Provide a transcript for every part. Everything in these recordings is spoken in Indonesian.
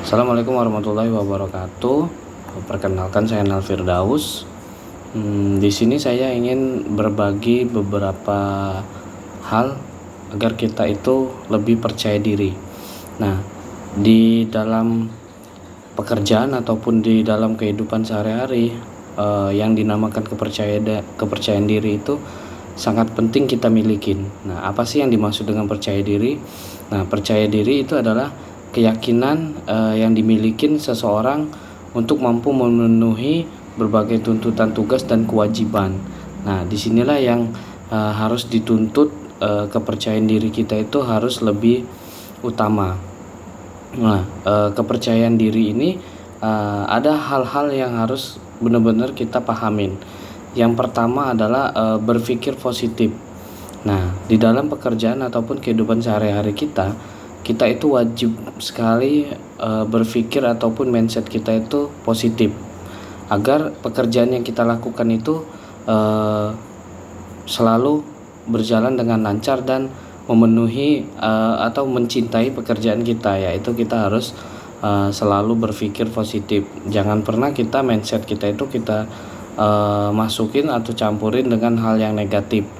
Assalamualaikum warahmatullahi wabarakatuh. Perkenalkan, saya Nal Firdaus. Di sini saya ingin berbagi beberapa hal agar kita itu lebih percaya diri. Nah, di dalam pekerjaan ataupun di dalam kehidupan sehari-hari, yang dinamakan kepercayaan diri itu sangat penting kita milikin. Nah, apa sih yang dimaksud dengan percaya diri? Nah, percaya diri itu adalah keyakinan yang dimiliki seseorang untuk mampu memenuhi berbagai tuntutan tugas dan kewajiban. Nah, disinilah yang harus dituntut, kepercayaan diri kita itu harus lebih utama. Nah, kepercayaan diri ini ada hal-hal yang harus benar-benar kita pahamin. Yang pertama adalah berpikir positif. Nah, di dalam pekerjaan ataupun kehidupan sehari-hari kita itu wajib sekali berpikir ataupun mindset kita itu positif agar pekerjaan yang kita lakukan itu selalu berjalan dengan lancar dan memenuhi atau mencintai pekerjaan kita, yaitu kita harus selalu berpikir positif. Jangan pernah kita mindset kita itu kita masukin atau campurin dengan hal yang negatif,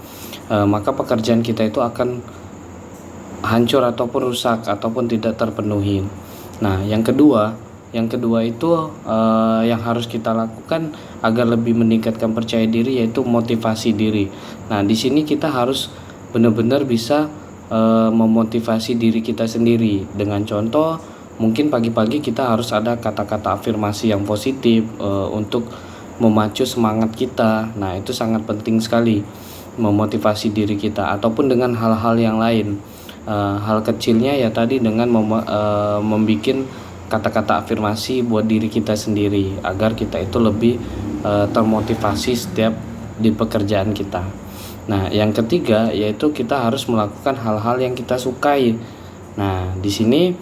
maka pekerjaan kita itu akan hancur ataupun rusak ataupun tidak terpenuhi. Nah, yang kedua itu yang harus kita lakukan agar lebih meningkatkan percaya diri, yaitu motivasi diri. Nah, di sini kita harus benar-benar bisa memotivasi diri kita sendiri. Dengan contoh, mungkin pagi-pagi kita harus ada kata-kata afirmasi yang positif untuk memacu semangat kita. Nah, itu sangat penting sekali memotivasi diri kita, ataupun dengan hal-hal yang lain. Hal kecilnya ya tadi dengan membuat kata-kata afirmasi buat diri kita sendiri agar kita itu lebih termotivasi setiap di pekerjaan kita. Nah, yang ketiga yaitu kita harus melakukan hal-hal yang kita sukai. Nah, di sini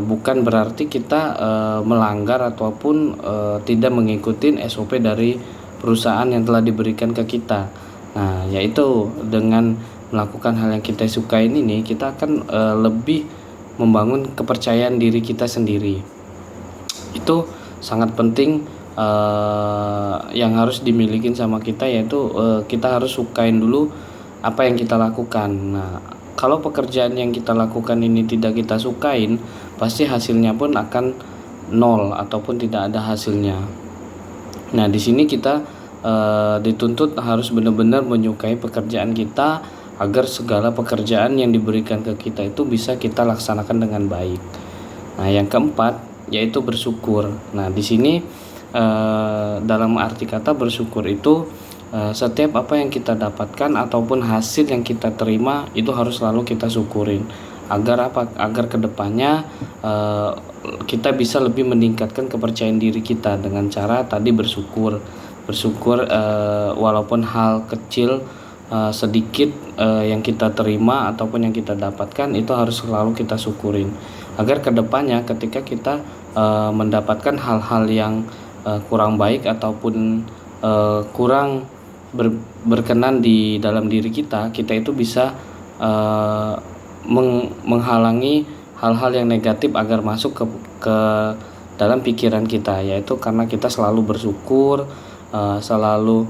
bukan berarti kita melanggar ataupun tidak mengikuti SOP dari perusahaan yang telah diberikan ke kita. Nah, yaitu dengan melakukan hal yang kita sukai ini, kita akan lebih membangun kepercayaan diri kita sendiri. Itu sangat penting yang harus dimiliki sama kita, yaitu kita harus sukain dulu apa yang kita lakukan. Nah, kalau pekerjaan yang kita lakukan ini tidak kita sukain, pasti hasilnya pun akan nol ataupun tidak ada hasilnya. Nah, di sini kita dituntut harus benar-benar menyukai pekerjaan kita agar segala pekerjaan yang diberikan ke kita itu bisa kita laksanakan dengan baik. Nah, yang keempat yaitu bersyukur. Nah, di sini dalam arti kata bersyukur itu setiap apa yang kita dapatkan ataupun hasil yang kita terima itu harus selalu kita syukurin. Agar apa? Agar kedepannya kita bisa lebih meningkatkan kepercayaan diri kita dengan cara tadi bersyukur walaupun hal kecil sedikit yang kita terima ataupun yang kita dapatkan itu harus selalu kita syukurin agar kedepannya ketika kita mendapatkan hal-hal yang kurang baik ataupun kurang berkenan di dalam diri kita itu bisa menghalangi hal-hal yang negatif agar masuk ke dalam pikiran kita, yaitu karena kita selalu bersyukur, selalu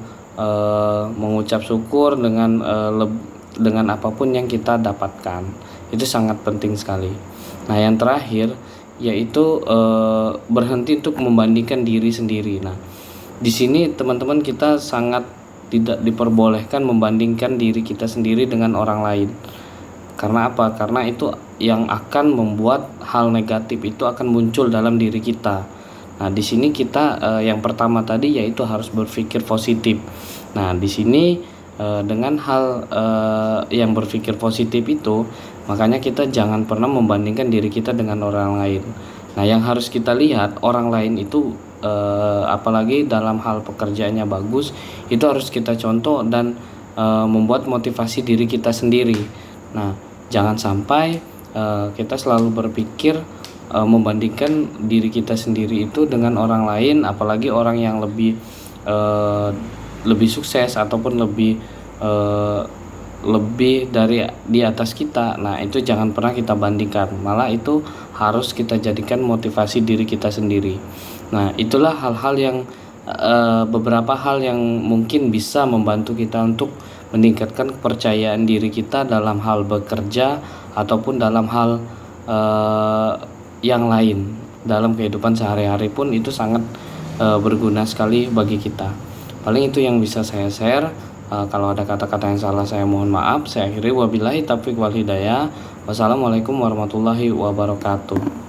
mengucap syukur dengan apapun yang kita dapatkan. Itu sangat penting sekali. Nah, yang terakhir yaitu berhenti untuk membandingkan diri sendiri. Nah, di sini teman-teman kita sangat tidak diperbolehkan membandingkan diri kita sendiri dengan orang lain. Karena apa? Karena itu yang akan membuat hal negatif itu akan muncul dalam diri kita. Nah, di sini kita yang pertama tadi yaitu harus berpikir positif. Nah, di sini dengan hal yang berpikir positif itu, makanya kita jangan pernah membandingkan diri kita dengan orang lain. Nah, yang harus kita lihat orang lain itu apalagi dalam hal pekerjaannya bagus, itu harus kita contoh dan membuat motivasi diri kita sendiri. Nah, jangan sampai kita selalu berpikir membandingkan diri kita sendiri itu dengan orang lain, apalagi orang yang lebih sukses ataupun lebih lebih dari di atas kita. Nah, itu jangan pernah kita bandingkan, malah itu harus kita jadikan motivasi diri kita sendiri. Nah, itulah hal-hal yang beberapa hal yang mungkin bisa membantu kita untuk meningkatkan kepercayaan diri kita dalam hal bekerja ataupun dalam hal yang lain. Dalam kehidupan sehari-hari pun itu sangat berguna sekali bagi kita. Paling itu yang bisa saya share. Kalau ada kata-kata yang salah saya mohon maaf. Saya akhiri, wabillahi taufiq wal hidayah. Wassalamualaikum warahmatullahi wabarakatuh.